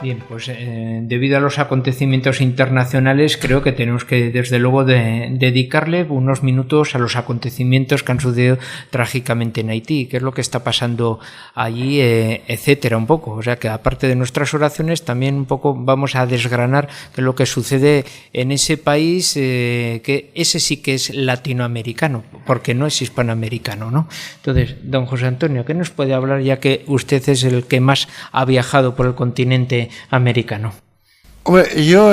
Bien, pues debido a los acontecimientos internacionales, creo que tenemos que, desde luego, dedicarle unos minutos a los acontecimientos que han sucedido trágicamente en Haití, qué es lo que está pasando allí, etcétera, un poco. O sea, que aparte de nuestras oraciones, también un poco vamos a desgranar qué es lo que sucede en ese país, que ese sí que es latinoamericano, porque no es hispanoamericano, ¿no? Entonces, don José Antonio, ¿qué nos puede hablar, ya que usted es el que más ha viajado por el continente americano? Hombre, yo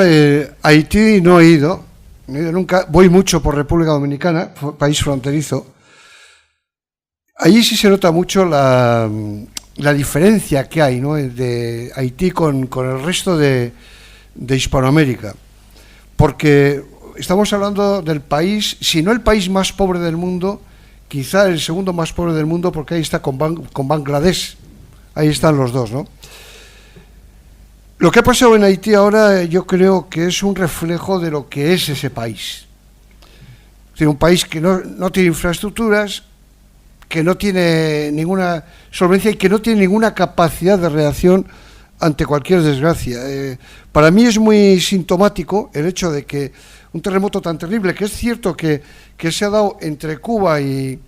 Haití no he ido nunca, voy mucho por República Dominicana, país fronterizo. Allí sí se nota mucho la diferencia que hay, ¿no?, de Haití con el resto de Hispanoamérica, porque estamos hablando del país, si no el país más pobre del mundo, quizá el segundo más pobre del mundo, porque ahí está con Bangladesh, ahí están los dos, ¿no? Lo que ha pasado en Haití ahora yo creo que es un reflejo de lo que es ese país. Es decir, un país que no tiene infraestructuras, que no tiene ninguna solvencia y que no tiene ninguna capacidad de reacción ante cualquier desgracia. Para mí es muy sintomático el hecho de que un terremoto tan terrible, que es cierto que se ha dado entre Cuba y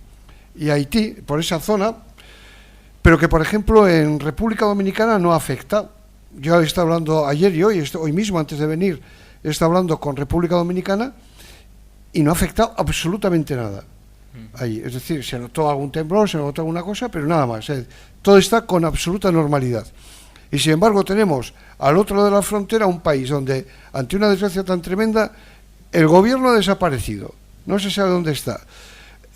Haití, por esa zona, pero que, por ejemplo, en República Dominicana no ha afectado. Yo he estado hablando ayer y hoy mismo, antes de venir, he estado hablando con República Dominicana y no ha afectado absolutamente nada ahí. Es decir, se notó algún temblor, se notó alguna cosa, pero nada más. Todo está con absoluta normalidad. Y sin embargo tenemos al otro lado de la frontera un país donde, ante una desgracia tan tremenda, el gobierno ha desaparecido. No se sabe dónde está.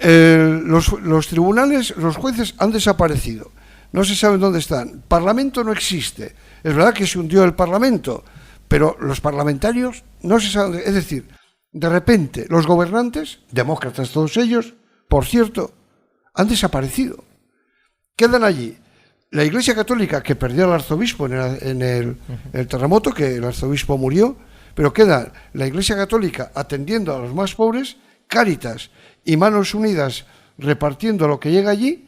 Los tribunales, los jueces han desaparecido. No se sabe dónde están. Parlamento no existe. Es verdad que se hundió el Parlamento, pero los parlamentarios no se saben. Es decir, de repente los gobernantes, demócratas todos ellos, por cierto, han desaparecido. Quedan allí la Iglesia Católica, que perdió al arzobispo en el terremoto, que el arzobispo murió, pero queda la Iglesia Católica atendiendo a los más pobres, Cáritas y Manos Unidas repartiendo lo que llega allí,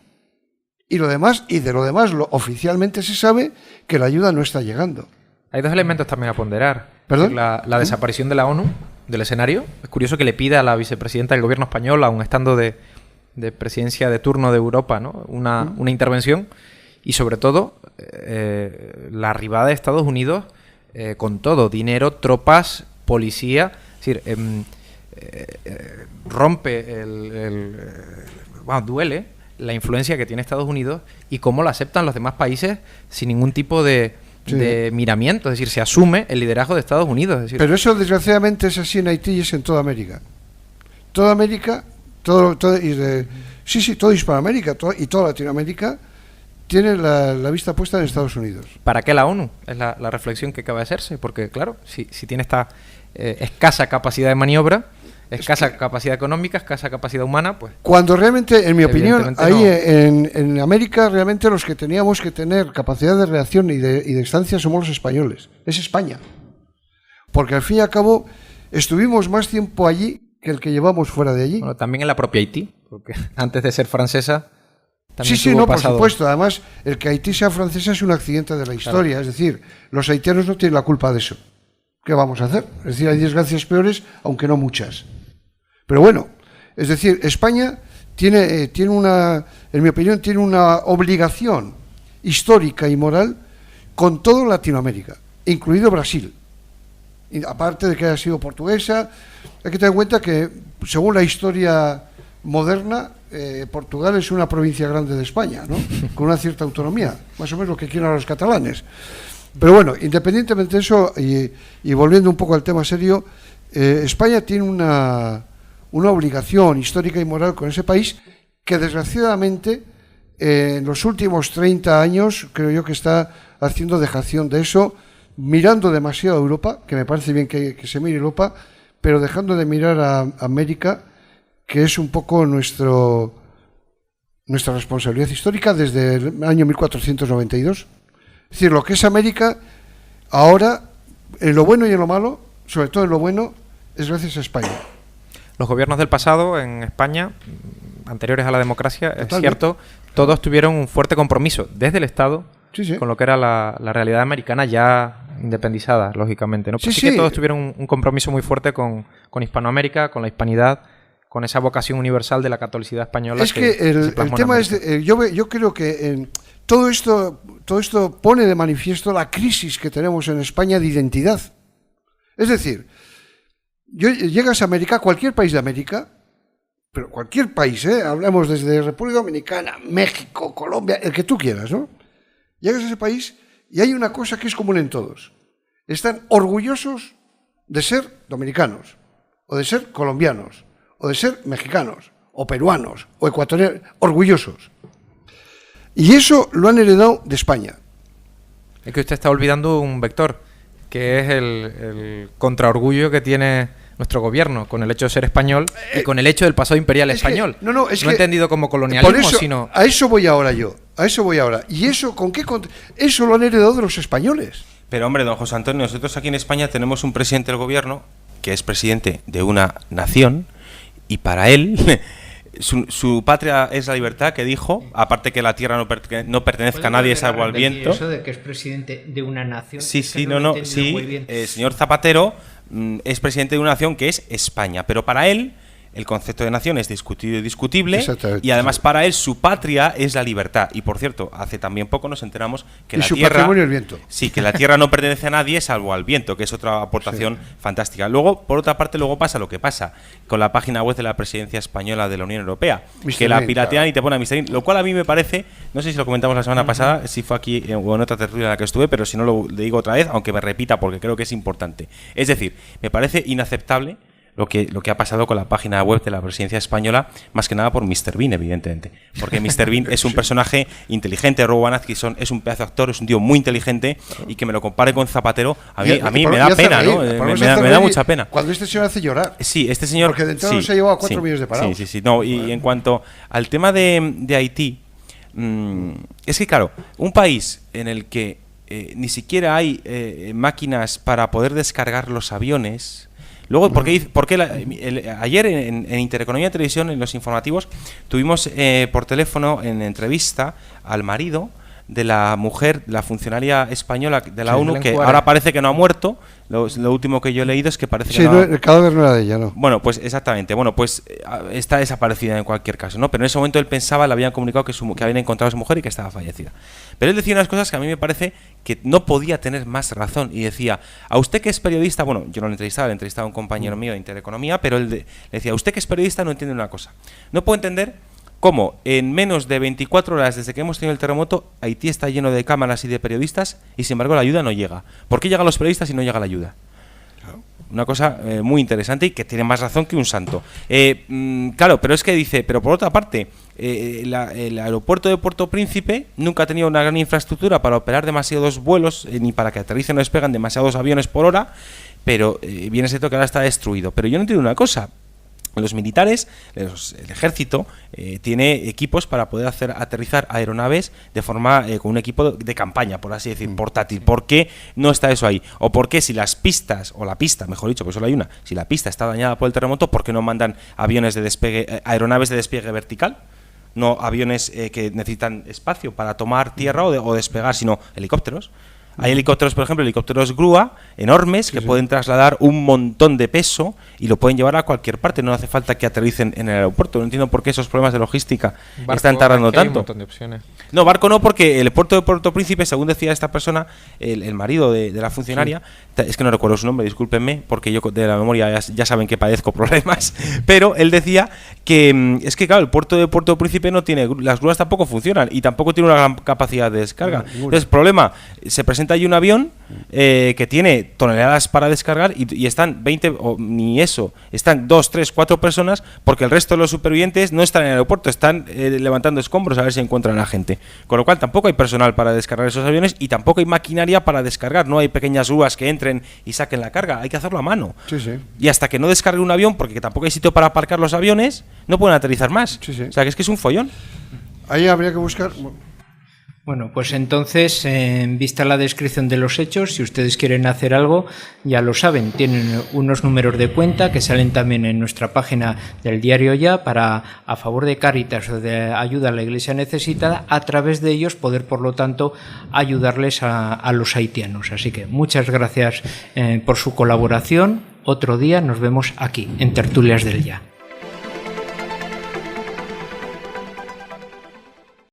y de lo demás oficialmente se sabe que la ayuda no está llegando. Hay dos elementos también a ponderar. ¿Perdón? La desaparición de la ONU del escenario. Es curioso que le pida a la vicepresidenta del gobierno español, aun estando de presidencia de turno de Europa, ¿no?, una intervención. Y sobre todo, la arribada de Estados Unidos con todo, dinero, tropas, policía. Es decir, rompe duele la influencia que tiene Estados Unidos y cómo la aceptan los demás países sin ningún tipo de miramiento. Es decir, se asume el liderazgo de Estados Unidos. Es decir, pero eso desgraciadamente es así en Haití y es en toda América. Toda América, todo Hispanoamérica y toda Latinoamérica tiene la vista puesta en Estados Unidos. ¿Para qué la ONU? Es la reflexión que acaba de hacerse, porque claro, si tiene esta escasa capacidad de maniobra, escasa capacidad económica, escasa capacidad humana, pues... Cuando realmente, en mi opinión, ahí en América realmente los que teníamos que tener capacidad de reacción y de distancia somos los españoles. Es España. Porque al fin y al cabo estuvimos más tiempo allí que el que llevamos fuera de allí. Bueno, también en la propia Haití, porque antes de ser francesa... Sí, no, por supuesto. Además, el que Haití sea francesa es un accidente de la historia. Claro. Es decir, los haitianos no tienen la culpa de eso. ¿Qué vamos a hacer? Es decir, hay desgracias peores, aunque no muchas. Pero bueno, es decir, España tiene una, en mi opinión, tiene una obligación histórica y moral con todo Latinoamérica, incluido Brasil. Y aparte de que haya sido portuguesa, hay que tener en cuenta que, según la historia moderna, Portugal es una provincia grande de España, ¿no?, con una cierta autonomía, más o menos lo que quieran los catalanes. Pero bueno, independientemente de eso, y volviendo un poco al tema serio, España tiene una obligación histórica y moral con ese país que, desgraciadamente, en los últimos 30 años creo yo que está haciendo dejación de eso, mirando demasiado a Europa, que me parece bien que se mire Europa, pero dejando de mirar a América, que es un poco nuestra responsabilidad histórica desde el año 1492. Es decir, lo que es América ahora, en lo bueno y en lo malo, sobre todo en lo bueno, es gracias a España. Los gobiernos del pasado en España, anteriores a la democracia, es cierto, todos tuvieron un fuerte compromiso desde el Estado con lo que era la realidad americana ya independizada, lógicamente, ¿no? Pero Sí, sí que sí. todos tuvieron un compromiso muy fuerte con Hispanoamérica, con la hispanidad, con esa vocación universal de la catolicidad española. Es que se el plasmó en tema América. es, yo creo que todo esto pone de manifiesto la crisis que tenemos en España de identidad. Es decir, llegas a América, cualquier país de América, pero cualquier país, hablamos desde República Dominicana, México, Colombia, el que tú quieras, ¿no? Llegas a ese país y hay una cosa que es común en todos. Están orgullosos de ser dominicanos, o de ser colombianos, o de ser mexicanos, o peruanos, o ecuatorianos, orgullosos. Y eso lo han heredado de España. Es que usted está olvidando un vector, que es el contraorgullo que tiene nuestro gobierno con el hecho de ser español y con el hecho del pasado imperial español. No entendido como colonialismo, por eso, sino... A eso voy ahora yo, a eso voy ahora. ¿Y eso con qué? Eso lo han heredado de los españoles. Pero hombre, don José Antonio, nosotros aquí en España tenemos un presidente del gobierno que es presidente de una nación y para él su patria es la libertad, que dijo, aparte que la tierra no pertenezca a nadie salvo al viento. Eso de que es presidente de una nación. Sí, sí, el señor Zapatero es presidente de una nación que es España, pero para él el concepto de nación es discutido y discutible, y además para él su patria es la libertad. Y por cierto, hace también poco nos enteramos que la tierra, patrimonio el viento. Sí, que la tierra no pertenece a nadie salvo al viento, que es otra aportación fantástica. Luego, por otra parte, pasa lo que pasa con la página web de la Presidencia Española de la Unión Europea, que la piratean y te ponen a Mr. Bean, lo cual a mí me parece, no sé si lo comentamos la semana pasada, si fue aquí o en otra tertulia en la que estuve, pero si no lo digo otra vez, aunque me repita porque creo que es importante. Es decir, me parece inaceptable lo que ha pasado con la página web de la Presidencia Española, más que nada por Mr. Bean, evidentemente. Porque Mr. Bean es un personaje inteligente, Rowan Atkinson es un pedazo de actor, es un tío muy inteligente, y que me lo compare con Zapatero, a mí me da pena, ¿no? Me da mucha pena. Cuando este señor hace llorar. Sí, este señor... Porque de entrada se ha llevado a 4 millones de parados. Sí. No, y en cuanto al tema de Haití, es que claro, un país en el que ni siquiera hay máquinas para poder descargar los aviones... Luego, ayer en Intereconomía de Televisión, en los informativos, tuvimos por teléfono en entrevista al marido de la mujer, la funcionaria española de la ONU, que ahora parece que no ha muerto. Lo último que yo he leído es que parece que no, el cadáver no era de ella, ¿no? Bueno, pues exactamente. Bueno, pues está desaparecida en cualquier caso, ¿no? Pero en ese momento él pensaba, le habían comunicado que habían encontrado a su mujer y que estaba fallecida. Pero él decía unas cosas que a mí me parece que no podía tener más razón. Y decía, a usted que es periodista, bueno, yo no lo entrevistaba, le entrevistaba a un compañero mío de Intereconomía, pero le decía, usted que es periodista no entiende una cosa. No puedo entender cómo en menos de 24 horas desde que hemos tenido el terremoto, Haití está lleno de cámaras y de periodistas y sin embargo la ayuda no llega. ¿Por qué llegan los periodistas y no llega la ayuda? Una cosa muy interesante y que tiene más razón que un santo. Claro, pero es que dice, pero por otra parte, el aeropuerto de Puerto Príncipe nunca ha tenido una gran infraestructura para operar demasiados vuelos, ni para que aterricen o despegan demasiados aviones por hora, pero bien es cierto que ahora está destruido. Pero yo no entiendo una cosa. Los militares, el ejército, tiene equipos para poder hacer aterrizar aeronaves de forma con un equipo de campaña, por así decir, portátil. ¿Por qué no está eso ahí? ¿O por qué si las pistas, o la pista, mejor dicho, porque solo hay una, si la pista está dañada por el terremoto, ¿por qué no mandan aviones de despegue, aeronaves de despegue vertical? No aviones que necesitan espacio para tomar tierra o despegar, sino helicópteros. Hay helicópteros, por ejemplo, helicópteros grúa enormes que pueden trasladar un montón de peso y lo pueden llevar a cualquier parte. No hace falta que aterricen en el aeropuerto. No entiendo por qué esos problemas de logística están tardando tanto. Hay un montón de opciones. No, barco no, porque el puerto de Puerto Príncipe, según decía esta persona, el marido de la funcionaria, es que no recuerdo su nombre, discúlpenme, porque yo de la memoria ya saben que padezco problemas, pero él decía que es que, claro, el puerto de Puerto Príncipe no tiene, las grúas tampoco funcionan y tampoco tiene una gran capacidad de descarga. Entonces, problema, se presenta ahí un avión que tiene toneladas para descargar y están 20, o ni eso, están 2, 3, 4 personas, porque el resto de los supervivientes no están en el aeropuerto, están levantando escombros a ver si encuentran a la gente. Con lo cual tampoco hay personal para descargar esos aviones y tampoco hay maquinaria para descargar, no hay pequeñas grúas que entren y saquen la carga, hay que hacerlo a mano. Y hasta que no descargue un avión, porque tampoco hay sitio para aparcar los aviones, no pueden aterrizar más. O sea, que es un follón. Ahí habría que buscar... Bueno, pues entonces, en vista la descripción de los hechos, si ustedes quieren hacer algo, ya lo saben, tienen unos números de cuenta que salen también en nuestra página del diario Ya para, a favor de Cáritas o de ayuda a la Iglesia necesitada, a través de ellos poder, por lo tanto, ayudarles a los haitianos. Así que muchas gracias por su colaboración. Otro día nos vemos aquí, en Tertulias del Ya.